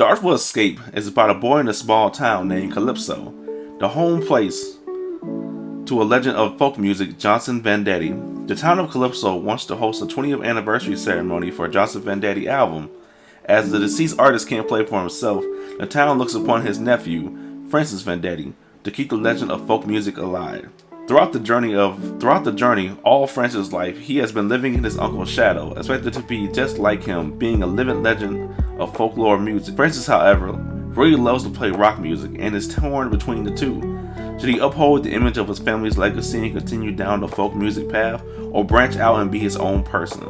The Artful Escape is about a boy in a small town named Calypso, the home place to a legend of folk music, Johnson Vendetti. The town of Calypso wants to host a 20th anniversary ceremony for Johnson Vendetti album. As the deceased artist can't play for himself, the town looks upon his nephew, Francis Vendetti, to keep the legend of folk music alive. Throughout the journey, all Francis' life, he has been living in his uncle's shadow, expected to be just like him, being a living legend of folklore music. Francis, however, really loves to play rock music and is torn between the two. Should he uphold the image of his family's legacy and continue down the folk music path, or branch out and be his own person?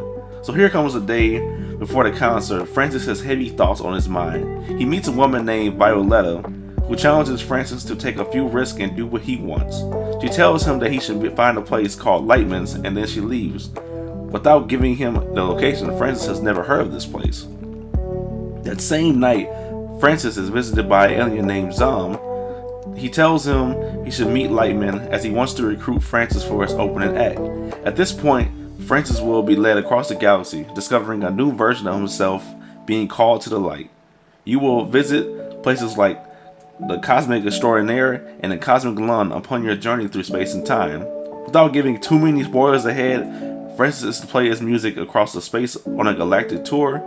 So here comes the day before the concert. Francis has heavy thoughts on his mind. He meets a woman named Violetta, who challenges Francis to take a few risks and do what he wants. She tells him that he should find a place called Lightman's, and then she leaves. Without giving him the location, Francis has never heard of this place. That same night, Francis is visited by an alien named Zom. He tells him he should meet Lightman as he wants to recruit Francis for his opening act. At this point, Francis will be led across the galaxy, discovering a new version of himself being called to the light. You will visit places like the Cosmic Extraordinaire and the Cosmic Lund upon your journey through space and time. Without giving too many spoilers ahead, Francis is to play his music across the space on a galactic tour.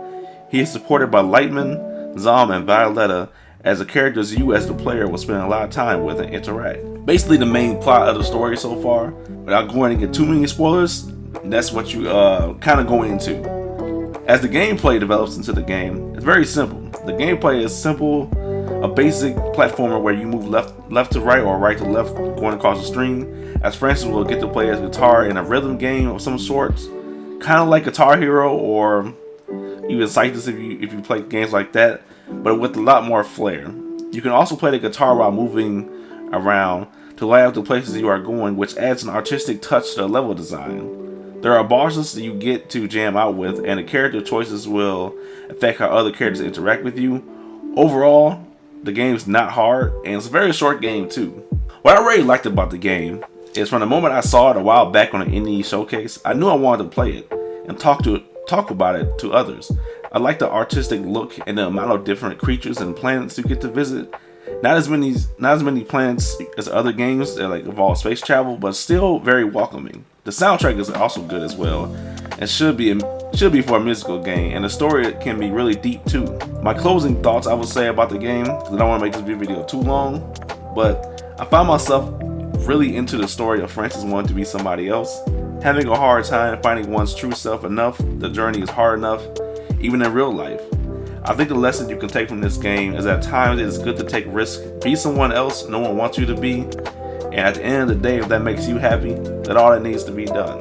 He is supported by Lightman, Zom, and Violetta, as the characters you as the player will spend a lot of time with and interact. Basically the main plot of the story so far, without going to get too many spoilers, that's what you kind of going into. As the gameplay develops into the game, it's very simple. The gameplay is simple, a basic platformer where you move left to right or right to left going across the screen, as Francis will get to play his guitar in a rhythm game of some sorts, kind of like Guitar Hero or even Cyclist if you play games like that, but with a lot more flair. You can also play the guitar while moving around to light up the places you are going, which adds an artistic touch to the level design. There are bosses that you get to jam out with, and the character choices will affect how other characters interact with you. Overall, the game's not hard, and it's a very short game too. What I really liked about the game is from the moment I saw it a while back on an indie showcase, I knew I wanted to play it and talk about it to others. I like the artistic look and the amount of different creatures and planets you get to visit. Not as many planets as other games that like involve space travel, but still very welcoming. The soundtrack is also good as well, and should be for a musical game, and the story can be really deep too. My closing thoughts I would say about the game, because I don't want to make this video too long, but I found myself really into the story of Francis wanting to be somebody else, having a hard time finding one's true self enough. The journey is hard enough, even in real life. I think the lesson you can take from this game is at times it is good to take risks, be someone else no one wants you to be, and at the end of the day, if that makes you happy, that's all that needs to be done.